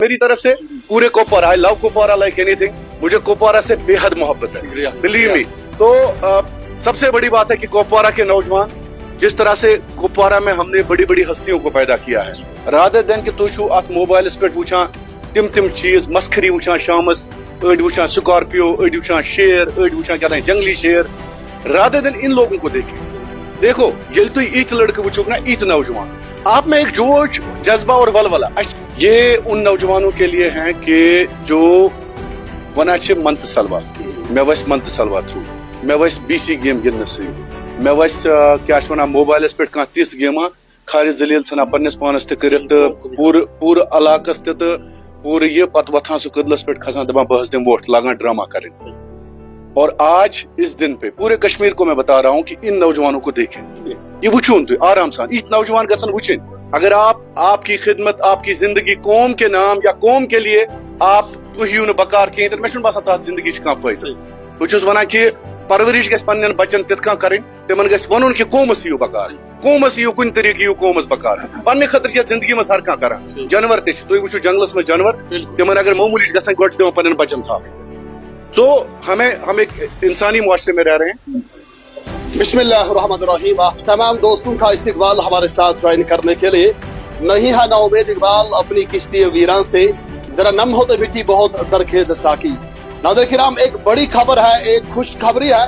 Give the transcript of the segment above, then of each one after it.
मेरी तरफ से पूरे Kupwara, I love Kupwara like anything, मुझे कुपवारा से बेहद मोहब्बत है, बिलीव मी। तो सबसे बड़ी बात है कि कुपवारा के नौजवान, जिस तरह से कुपवारा में हमने बड़ी बड़ी हस्तियों को पैदा किया है, रादर देन कि तुझ अत मोबाइल पे वुचान तिम चीज मस्खरी वुचान शामस, अड़ वुचान स्कॉर्पियो, अड़ वुचान शेर, अड़ वुचान क्या जंगली शेर, रादर देन इन लोगों को देखो ये तुम इत लड़के वुचुक ना, इत नौजवान आप में एक जोश, जज्बा और वलवला, ये उन नौजवानों के लिए हैं कि जो वना मंत सलवा, मे वस मंत सलवा थ्रू, मे वस बीसी गेम गिंदन सी, मे वस क्या वन मोबाइल पे कह तिस गेमा खारिज जलील सना पन्नस पानस पूर अलाकस पूर ये पत वथान सह कदलस पे खसान दपान बहस दिम वोट लागान ड्रामा करें। और आज इस दिन पे पूरे कश्मीर को मैं बता रहा हूँ कि इन नौजवानों को देखें, ये वुचुन तो आराम सान इत नौजवान गसन वुचिन, अगर आपकी खिदमत, आपकी जिंदगी कौम के नाम या कौम के लिए आप तुहियून बकार के मैं बसान तथ जिंदगी फायदा बहुत वन कि परवरिश गस पन्न बचन तिथ करें, तिमन गस वन कि कौमस यू बकार, कौमस यू कुन तरीके यू कौमस बकार पन्ने खतर जिंदगी में हर कह जानवर तुम वो जंगलस में जानवर तिमन अगर मामूली गसान गोट दिवान पन्न बचन था। तो हम एक इंसानी मुआशरे में रह रहे हैं। बिस्मिल्लाहिर्रहमानिर्रहीम। आप तमाम दोस्तों का इस्तकबाल हमारे साथ ज्वाइन करने के लिए। नहीं है नाउमीद इकबाल अपनी किश्ती वीरान से, जरा नम होते मिट्टी बहुत जरखेज साकी। नाज़रीन किराम, एक बड़ी खबर है, एक खुश खबरी है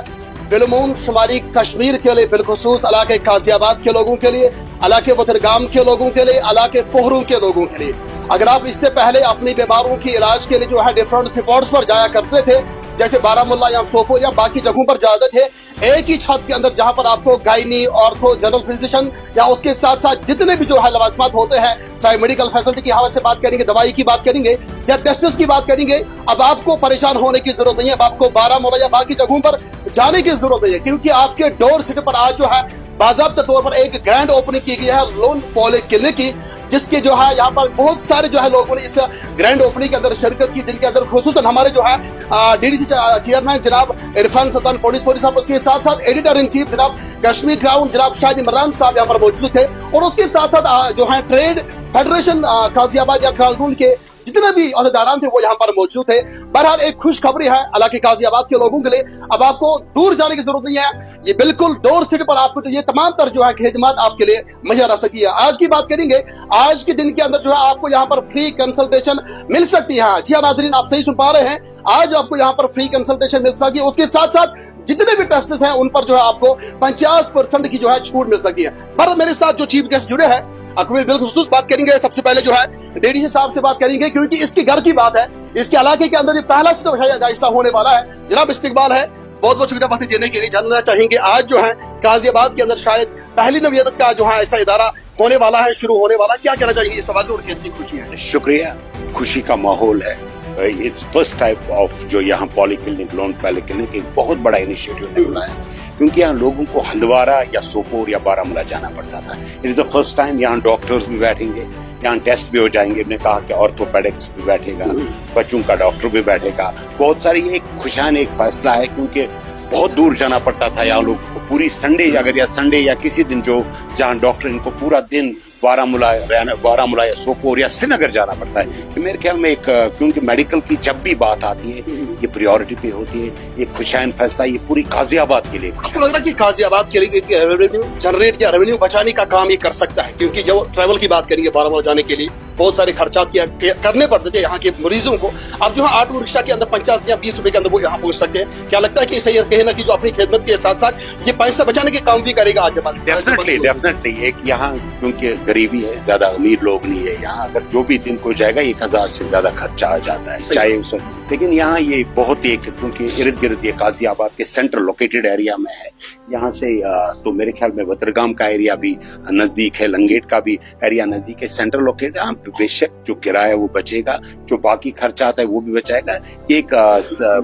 बिलमून शुमारी कश्मीर के लिए, बिलखुसूस इलाके गाजियाबाद के लोगों के लिए, इलाके बदरगाम के लोगों के लिए, इलाके पोहरू के लोगों के लिए। अगर आप इससे पहले अपनी बीमारों की इलाज के लिए जो है डिफरेंट स्पॉट्स पर जाया करते थे, जैसे बारामुल्ला या सोपोर या बाकी जगहों पर जाते थे, एक ही छत के अंदर जहां पर आपको गायनी, ऑर्थो, जनरल फिजिशियन या उसके साथ साथ जितने भी जो है लवाजमात होते हैं, चाहे मेडिकल फैसिलिटी की हवाले से बात करेंगे, दवाई की बात करेंगे या टेस्ट्स की बात करेंगे, अब आपको परेशान होने की जरूरत नहीं है। अब आपको बारामुल्ला या बाकी जगहों पर जाने की जरूरत नहीं है, क्योंकि आपके डोर स्टेप पर आज जो है बाज़ाब्ता तौर पर एक ग्रैंड ओपनिंग की गई है लोन पॉली क्लिनिक की, जिसके जो है यहाँ पर बहुत सारे जो है लोगों ने इस ग्रैंड ओपनिंग के अंदर शिरकत की, जिनके अंदर खुसूसन हमारे जो है डीडीसी चेयरमैन जनाब इरफान सल्तान पौड़ी साहब, उसके साथ साथ एडिटर इन चीफ जनाब कश्मीर क्राउन जनाब शाहिद इमरान साहब यहाँ पर मौजूद थे, और उसके साथ साथ जो है ट्रेड फेडरेशन गाजियाबाद या खरालगुन के जितने भी अहदेदारान थे वो यहाँ पर मौजूद थे। बहरहाल एक खुशखबरी है इलाके गाजियाबाद के लोगों के लिए, अब आपको दूर जाने की जरूरत नहीं है, ये बिल्कुल डोर स्टेप पर आपको तो ये तमाम तर जो है खिदमत आपके लिए मुहैया रह सकती है। आज की बात करेंगे, आज के दिन के अंदर जो है आपको यहाँ पर फ्री कंसल्टेशन मिल सकती है। जी हाँ नाज़रीन, आप सही सुन पा रहे हैं, आज आपको यहाँ पर फ्री कंसल्टेशन मिल सकती है। उसके साथ साथ जितने भी टेस्ट हैं उन पर जो है आपको 50% की जो है छूट मिल सकती है। पर मेरे साथ जो चीफ गेस्ट जुड़े हैं, अकबर बिलखुसूस बात करेंगे। सबसे पहले जो है डीडीसी साहब से बात करेंगे, क्योंकि इसके घर की बात है, इसके इलाके के अंदर ये पहला जायजा होने वाला है। जनाब इस्तकबाल है, बहुत बहुत शुक्रिया वक्त देने के लिए। जानना चाहेंगे आज जो है गाजियाबाद के अंदर शायद पहली नवीयत का जो है ऐसा इदारा होने वाला है, शुरू होने वाला, क्या कहना चाहिए इस सवाल में, कितनी खुशी है? शुक्रिया, खुशी का माहौल है। इट्स फर्स्ट टाइप ऑफ जो यहाँ poly clinic, loan poly clinic एक बहुत बड़ा इनिशिएटिव निकला है, क्योंकि यहाँ लोगों को हंदवारा या सोपोर या बारामूला जाना पड़ता था। It is the first time यहाँ डॉक्टर्स भी बैठेंगे, यहाँ टेस्ट भी हो जाएंगे। हमने कहा कि ऑर्थोपेडिक्स भी बैठेगा, बच्चों का डॉक्टर भी बैठेगा। बहुत सारी एक खुशान एक फैसला है, क्योंकि बहुत दूर जाना पड़ता था। यहाँ लोग पूरी संडे अगर या संडे या किसी दिन जो जहाँ डॉक्टर इनको पूरा दिन बारामूला या सोपोर या श्रीनगर जाना पड़ता है। कि मेरे ख्याल में एक क्योंकि मेडिकल की जब भी बात आती है ये प्रायोरिटी पे होती है, ये खुशाइन फैसला ये पूरी गाजियाबाद के लिए। आपको लग रहा है कि गाजियाबाद के लिए रेवेन्यू जनरेट या रेवेन्यू बचाने का काम ये कर सकता है? क्योंकि जब ट्रैवल की बात करेंगे बारामूला जाने के लिए बहुत सारे खर्चा करने पड़ते थे यहाँ के मरीजों को, अब जो है ऑटो रिक्शा के अंदर 50 या 20 रुपए के अंदर वो यहाँ पहुंच सकते हैं। क्या लगता है कि सही कहे ना कि जो अपनी खिदमत के साथ साथ ये पैसा बचाने के काम भी करेगा आज? डेफिनेटली एक यहाँ क्योंकि गरीबी है, ज्यादा अमीर लोग नहीं है यहाँ, अगर जो भी दिन को जाएगा 1000 से ज्यादा खर्चा आ जाता है चाहे उसमें। लेकिन यहाँ ये बहुत एक क्योंकि इर्द गिर्द ये गाजियाबाद के सेंट्रल लोकेटेड एरिया में है, यहाँ से तो मेरे ख्याल में बदरगाम का एरिया भी नजदीक है, लंगेट का भी एरिया नजदीक है, सेंट्रल लोकेटेड। यहाँ बेशक जो किराया वो बचेगा, जो बाकी खर्चा आता है वो भी बचाएगा। एक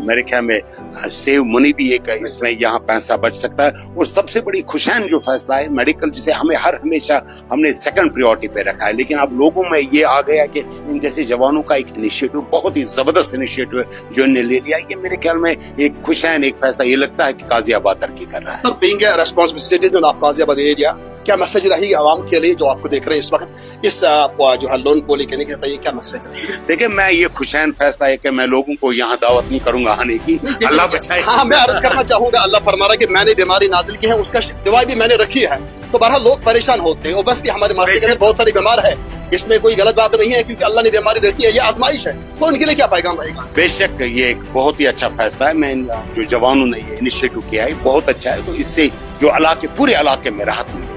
मेरे ख्याल में सेव मनी भी एक इसमें यहाँ पैसा बच सकता है। और सबसे बड़ी खुशाइन जो फैसला है मेडिकल, जिसे हमें हमेशा हमने सेकंड प्रायोरिटी पे रखा है, लेकिन अब लोगों में ये आ गया कि इन जैसे जवानों का एक इनिशिएटिव बहुत ही जबरदस्त इनिशिएटिव जो ने ले लिया, ये मेरे ख्याल में एक खुशैन एक फैसला, ये लगता है कि गाजियाबाद तरक्की कर रहा है। Sir, being a responsible citizen of Ghaziabad area, क्या मैसेज रहेगी आवाम के लिए जो आपको देख रहे हैं इस वक्त इस जो है लोन पॉलिक्लिनिक है, ये क्या मैसेज रहेगी? देखिए, मैं ये खुशैन फैसला है कि मैं लोगों को यहाँ दावत नहीं करूंगा आने की, अल्लाह बचाए। हाँ, मैं अर्ज करना चाहूंगा, अल्लाह फरमा रहा है कि मैंने बीमारी नाजिल की है, उसका दवाई भी मैंने रखी है, तो बहरहाल लोग परेशान होते हैं। और बस भी हमारे माशरे के अंदर बहुत सारी बीमार है, इसमें कोई गलत बात नहीं है, क्योंकि अल्लाह ने बीमारी रखी है, ये आजमाइश है, तो उनके लिए क्या पैगाम रहेगा? बेशक ये एक बहुत ही अच्छा फैसला है। मैं जो जवानों ने ये इनिशिएटिव किया है बहुत अच्छा है, तो इससे जो इलाके पूरे इलाके में राहत मिलेगी।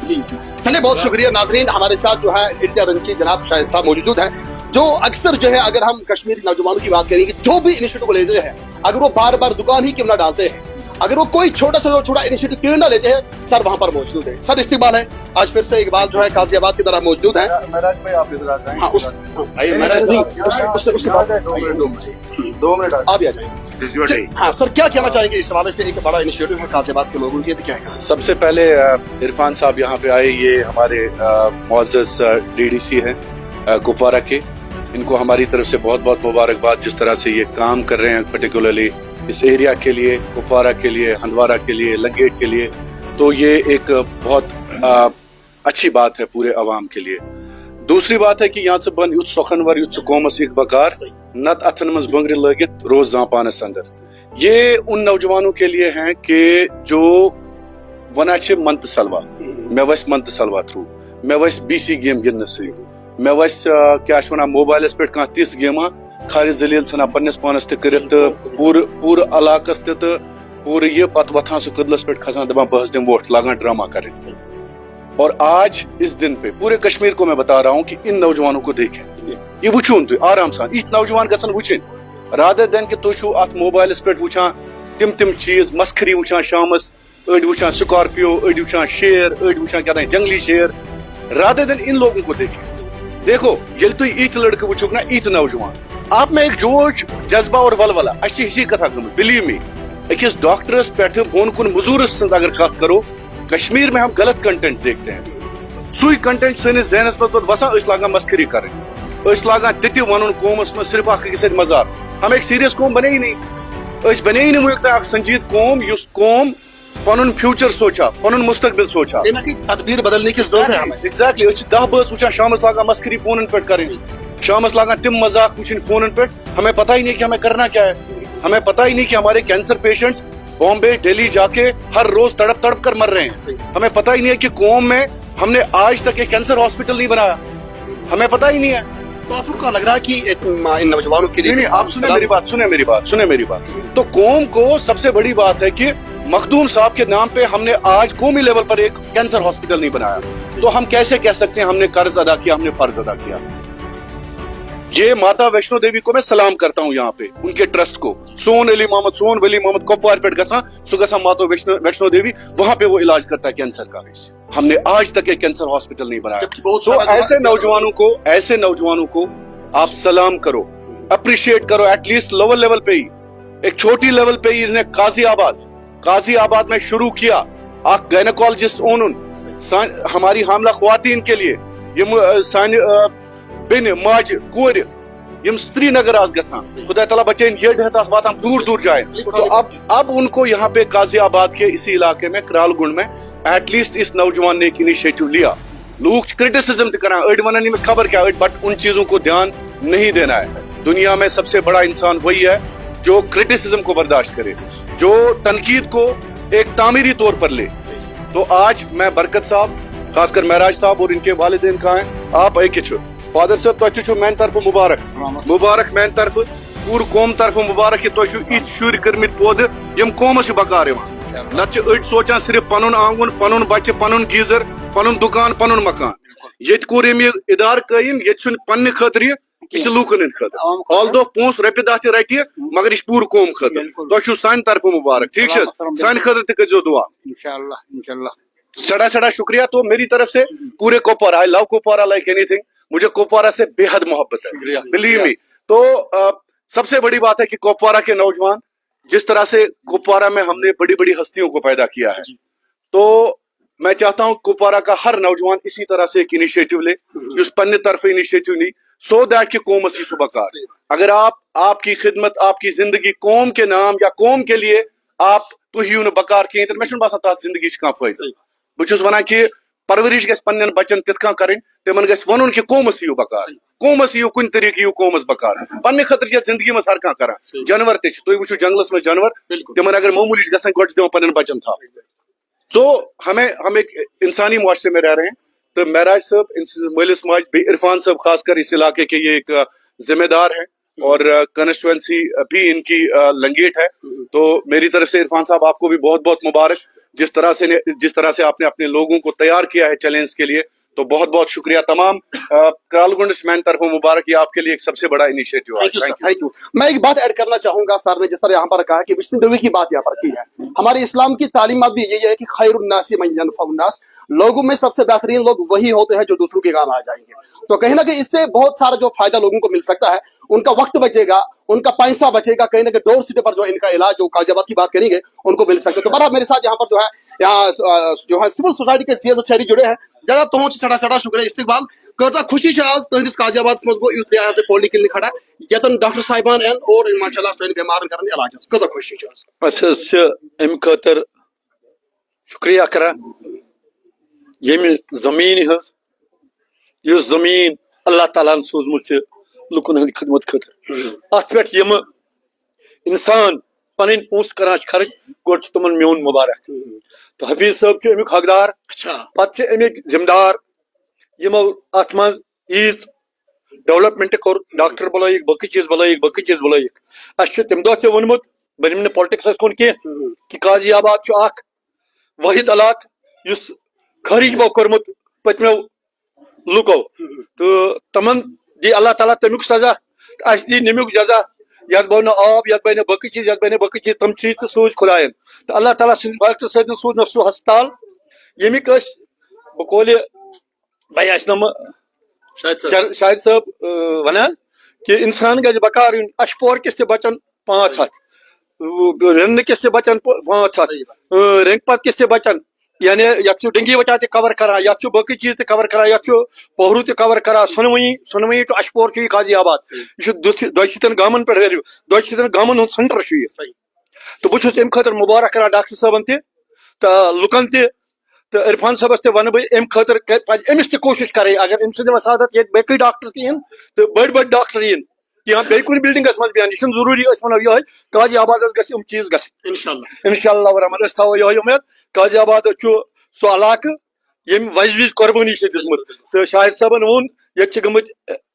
जी जी, चलिए, बहुत शुक्रिया। नाजरीन, हमारे साथ जो है इंडिया रंची जनाब शाहिद साहब मौजूद हैं, जो अक्सर जो है अगर हम कश्मीरी नौजवानों की बात करेंगे, जो भी इनिशिएटिव लेते हैं, अगर वो बार बार दुकान ही क्यों ना डालते हैं, अगर वो कोई छोटा से छोटा इनिशिएटिव क्यों ना लेते हैं, सर वहां पर मौजूद है। सर, इस्तेमाल है, आज फिर से इकबाल जो है गाजियाबाद की तरह मौजूद है। महराज भाई, आप इधर आ जाएं। हाँ, उससे बात 2 मिनट आप भी आ जाएंगे। हाँ सर, क्या कहना चाहेंगे इस हवाले से? एक बड़ा इनिशिएटिव है गाजियाबाद के लोगों के लिए, क्या है? सबसे पहले इरफान साहब यहाँ पे आए, ये हमारे मुअज़्ज़ज़ डीडीसी हैं कुपवारा के, इनको हमारी तरफ से बहुत बहुत मुबारकबाद। जिस तरह से ये काम कर रहे हैं पर्टिकुलरली इस एरिया के लिए, कुपवारा के लिए, हंदवारा के लिए, लंगेट के लिए, तो ये एक बहुत अच्छी बात है पूरे अवाम के लिए। दूसरी बात है कि यहाँ से बन युद्ध सोखनवर युद्ध कोमस एक बकार नत अथन मज बंगरे लगित रोज जापानस अंदर। ये उन नौजवानों के लिए हैं कि जो वना छे मंत सलवा, मैं वस मंत सलवा थ्रू, मैं वस बीसी गेम गिन से, मैं वस क्या वना मोबाइलस पे कह तिस गेमा खारिज जलील सना पन्नस पानस ते करत पूर इलाकस ते पूरे ये पत वथान सु कदलस पे खसान दबा बहस दिम वोट लागा ड्रामा करें। और आज इस दिन पे पूरे कश्मीर को मैं बता रहा हूँ कि इन नौजवानों को देखें, ये वुचुन तो आराम सान इत नौजवान गसन वुचिन रादर देन कि तुम अत मोबाइल पे वुचान तिम चीज मस्खरी वुचान शामस, अड़ वुचान स्कॉर्पियो, अड़ वुचान शेर, अड़ वुचान क्या जंगली शेर, रादर देन इन लोगों को देखें। देखो, ये तुम इत लड़के वुचुक ना इत नौजवान, आप में एक जोश जज्बा और वलवला अच्छी हिशी कथा गमत। बिलीव मी, अकिस डॉक्टरस पे बोन कुन मजूरस अगर कत करो, कश्मीर में हम गलत कंटेंट देखते हैं, सुई कंटेंट सनिस जहनस मज वसान लागान मस्करी कर, लागान तित वन कौमस में सिर्फ अकिस मजाक। हम एक सीरियस कौम बने ही नहीं, बने ही नहीं मुझे लगता संजीद कौम, युस कौम पनुन फ्यूचर सोचा, पनुन मुस्तकबिल सोचा, तदबीर बदलने की जरूरत है हमें। एग्जैक्टली 10 बस वुचान शामस लागान मस्करी फोन पे करें, शामस लागान तिम मजाक वुचन फोन पे, हमें पता ही नहीं कि हमें करना क्या है। हमें पता ही नहीं कि हमारे कैंसर पेशेंट्स बॉम्बे दिल्ली जाके हर रोज तड़प कर मर रहे हैं। हमें पता ही नहीं है कि कौम में हमने आज तक एक कैंसर हॉस्पिटल नहीं बनाया, हमें पता ही नहीं है। तो आपको लग रहा है कि इन नौजवानों के लिए? नहीं, आप सुने मेरी बात। तो कौम को सबसे बड़ी बात है कि मखदूम साहब के नाम पे हमने आज कौमी लेवल पर एक कैंसर हॉस्पिटल नहीं बनाया, तो हम कैसे कह सकते हैं हमने कर्ज अदा किया, हमने फर्ज अदा किया। ये माता वैष्णो देवी को मैं सलाम करता हूँ, यहाँ पे उनके ट्रस्ट को, सोन वली मोहम्मद कुपवार पे गसा माता वैष्णो देवी, वहां पे वो इलाज करता है कैंसर का। हमने आज तक एक कैंसर हॉस्पिटल नहीं बनाया। तो ऐसे नौजवानों को आप सलाम करो, अप्रिशिएट करो, एटलीस्ट लोअर लेवल पे ही, एक छोटी लेवल पे ही। इन्हें गाजियाबाद में शुरू किया, आप गायनेकोलॉजिस्ट ओनुन हमारी हामला ख्वातीन के लिए, ये बिन माज कोर यम श्रीनगर आज गसान, खुदा तला बच्चे ये ढहतास वातान दूर जाए। तो अब उनको यहाँ पे गाजियाबाद के इसी इलाके में करालगुंड में एटलीस्ट इस नौजवान ने एक इनिशिएटिव लिया। लोग क्रिटिसिज्म करा, अड़ वन खबर क्या, बट उन चीजों को ध्यान नहीं देना है। दुनिया में सबसे बड़ा इंसान वही है जो क्रिटिसिज्म को बर्दाश्त करे, जो तनकीद को एक तामीरी तौर पर ले। तो आज मैं बरकत साहब, खासकर महराज साहब और इनके वालिदैन कहा है, आप एक फादर साहब तो मैन तरफ मुबारक मैन तरफ पूर कौम तरफ मुबारक तो इत शुर कर्मित पौध यम कौमस बकार नत अड़ सोचान सिर्फ पनुन आंगुन, पनुन बच्चे, पनुन गीजर, पनुन दुकान, पनुन मकान। ये कोर इदार कायम, ये पन्ने खतर यह लूकन खतर, ऑल दो पोस रपे दह रट मगर यह पूर कौम खतर। तो सान तरफ मुबारक, ठीक है, सान खतर तजो दुआ इंशाल्लाह। सड़ा शुक्रिया। तो मेरी तरफ से पूरे Kupwara, I love Kupwara like anything, मुझे कुपवारा से बेहद मोहब्बत है, बिलीव मी। तो सबसे बड़ी बात है कि कुपवारा के नौजवान, जिस तरह से कुपवारा में हमने बड़ी बड़ी हस्तियों को पैदा किया है, तो मैं चाहता हूं कुपवारा का हर नौजवान इसी तरह से एक इनिशिएटिव ले, उस पन्ने तरफ इनिशिएटिव ली। सो दैट कि कौम सी बकार। अगर आपकी खिदमत आपकी जिंदगी कौम के नाम या कौम के लिए आप तुम हियो न बकार कहीं तो मैं बसान तथ जिंदगी कह फायदा। बहुत वन कि परवरिश गस पन्न बचन तिथ कह कर तिमन गस वन कि कौमस हियो बकार, कौमस हियो कुन तरीक हियो कौमस बकार पन्ने खतर जिंदगी में हर कह कर। जानवर तुम वो जंगलस में जानवर तिमन अगर मामूली गसान गोट दिवन पन्न बचन था। तो हम एक इंसानी मुआशरे में रह रहे हैं। तो महराज साहब मलिस माज भी इरफान साहब खासकर इस इलाके के ये एक जिम्मेदार है और कंस्टिट्यूएंसी भी इनकी लंगेट है। तो मेरी तरफ से इरफान साहब आपको भी बहुत बहुत मुबारक, जिस तरह से आपने अपने लोगों को तैयार किया है चैलेंज के लिए। तो बहुत बहुत शुक्रिया। तमाम क्रालगुंड मैन तरफ मुबारक, ये आपके लिए एक सबसे बड़ा इनिशिएटिव है। Thank you. मैं एक बात ऐड करना चाहूंगा, सर ने जिस तरह यहाँ पर कहा कि विष्णु की बात यहाँ पर की है, हमारे इस्लाम की तालीमात भी यही है कि खैरुन्नासी मन यनफउन्नास, लोगों में सबसे बेहतरीन लोग वही होते हैं जो दूसरों के काम आ जाएंगे। तो कहीं ना कहीं इससे बहुत सारा जो फायदा लोगों को मिल सकता है, उनका वक्त बचेगा, उनका पैसा बचेगा, कहीं ना कहीं डोर सीटे पर जो इनका इलाज जो गाजियाबाद की बात करेंगे उनको मिल सकते। तो बराबर मेरे साथ यहाँ पर जो है सिविल सोसाइटी के सीएस शहरी जुड़े हैं। जरा तुम सड़ा शुक्रिया इस्तकबाल कजा खुशी आज तुस गाजियाबाद मज यहाँ से पोल्ट्री क्लिनिक खड़ा यतन डॉक्टर साहिबान एन और माशाल्लाह सन बेमारन कर इलाज कजा खुशी अम खतर शुक्रिया कर ये जमीन हज जमीन अल्लाह ताला सोजमुत लुकन हंद खदमत खतर अत पे इंसान पन पोस कर खर्च गोट तुमन मोन मुबारक। तो हफीज साहब अमुक हकदार पे अमिक जिम्मेदार यमो अत मज ईज डेवलपमेंट कोर डाक्टर बुलाइक बकी चीज बुलाइक अस तम दह वोनमुत बह निम पॉलिटिक्स कुन कि गाजियाबाद वाहिद इलाक युस खारिज बो कोर्मुत पत्मो लुको। तो तमन दी अल्लाह ताला तमुक सजा अस दी नमुक जजा यथ बन आब यथ बन बकी चीज तम चीज तो सूझ खुदायन। तो अल्लाह ताला सद सूझ न सह हस्पताल यमिक बकोल भाई नम शाहिद साहब वन कि इंसान गज बकार अशपोर किस बचन 500 रन किस बचन 500 रेंगपत किस बचन यानी यू डेंगी बचा कवर करा यू बकी चीज कवर करा यू पोहरू कवर करा सुनवई टू अशपोर गाजियाबाद यह दोन गामन पे दोन गामन सेंटर यह। तो बहुत अम खतर मुबारक करा डॉक्टर साहबन तो लुकन तो इरफान साहबस वन बह अम खतर अमिस कोशिश कर अगर अम सद वसादत ये बेक डॉक्टर तीन तो बड़ डॉक्टर इन या बे कुछ बिल्डिंगस मज बयान यह जरूरी वो ये गाजियाबाद गम चीज इंशाअल्लाह रहमान थो ये उम्मीद गाजियाबाद सह इलाक यम वज विज कुर्बानी दिसमुत। तो शाहिद साहबन वोन ये गमत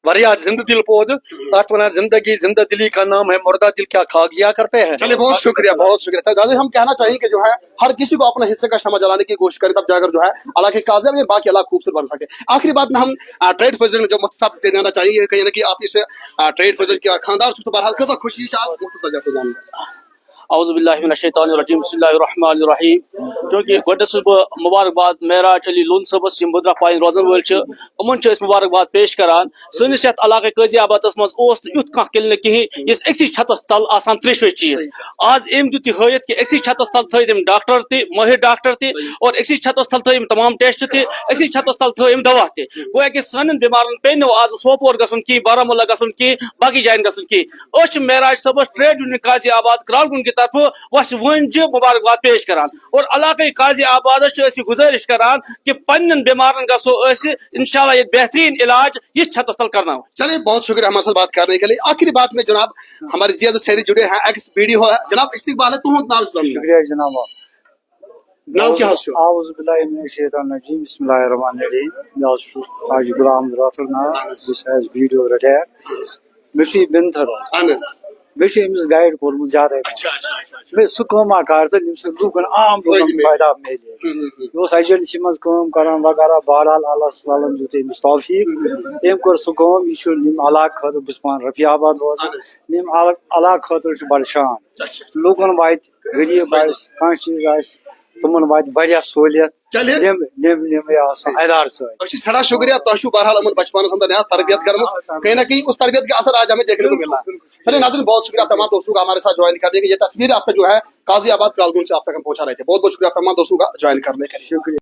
वारिया जिंद दिल पौध अत वन जिंदगी जिंदा दिली का नाम है, मुर्दा दिल क्या खा गया करते हैं। चलिए बहुत शुक्रिया बहुत शुक्रिया। दादा हम कहना चाहिए कि जो है हर किसी को अपने हिस्से का समाज लाने की कोशिश करें, तब जाकर जो है इलाके काजियाब में बाकी इलाका खूबसूरत बन सके। आखिरी बात में हम ट्रेड प्रेसिडेंट जो मुफ्ती साहब से देना चाहिए कहीं ना कि आप इस ट्रेड प्रेसिडेंट के खानदार से बहरहाल कैसा खुशी औज़ुबिल्लाहिमिनश्शैतानिर्रजीम बिस्मिल्लाहिर्रहमानिर्रहीम। क्योंकि गोडस मुबारकबाद महराज अली लोन सबस बुदरा पाइन रोजन वल उमन मुबारकबाद पेश करान। सनिस यथ इलाके गाजियाबाद मज युथ कह क्लिनिक कहें इस अक्स छतस तल आसान त्रेशवे चीज। आज अम दुत हयत कि अक्स छतस तल थम डॉक्टर तहिर डॉक्टर और अक्स छतस तल थम तमाम टेस्ट अक्स छतस तल थम दवा गोया कि सन बीमारन पे नो आज सोपोर गसन की बारामूला गसन की बाकी जायन गसन की महराज सबस ट्रेड यूनियन गाजियाबाद क्रालगुंड की तरफ वस वंज मुबारकबाद पेश करान और इलाके गाजियाबाद गुजारिश करान कि पन्न बीमारन गसो इंशाल्लाह ये बेहतरीन इलाज इस छतस तल करना। चलिए बहुत शुक्रिया हमारे साथ बात करने के लिए। आखिरी बात में जनाब हमारे जियाद शहरी जुड़े हैं, एक्स वीडियो है जनाब इस्तकबाल है तुम नाम शुक्रिया जनाब नाम क्या है? औज़ुबिल्लाहिमिनश्शैतानिर्रजीम बिस्मिल्लाहिर्रहमानिर्रहीम आज गुलाम रातुल ना दिस हैज वीडियो रिटायर मिशी बिनथर बेशे अमिस गाइड कोर्मुत ज्यादा मे सह कमा कर तो लूकन आम लोगन फायदा मिले एजेंसी मज करान वगैरह बहरहाल अल्लाह दित अमिस तौफीक अम कोर सह यह इलाक खतर बस पान रफियाबाद रोजान निम इलाक खतर बड़ शान लूकन वात गरीब कह चीज तुमन वात बढ़िया सहूलियत सड़ा शुक्रिया तो बहरहाल अमन बचपन अंदर यहाँ तरबियत कर कहीं ना कहीं उस तरबियत का असर आज हमें देखने को मिला। चलिए नाज़रीन बहुत शुक्रिया तमाम दोस्तों का हमारे साथ ज्वाइन करने के। ये तस्वीर आपका जो है गाजियाबाद क्रालगुंड से आप तक हम पहुंचा रहे थे। बहुत बहुत शुक्रिया तमाम दोस्तों का ज्वाइन करने के लिए। शुक्रिया।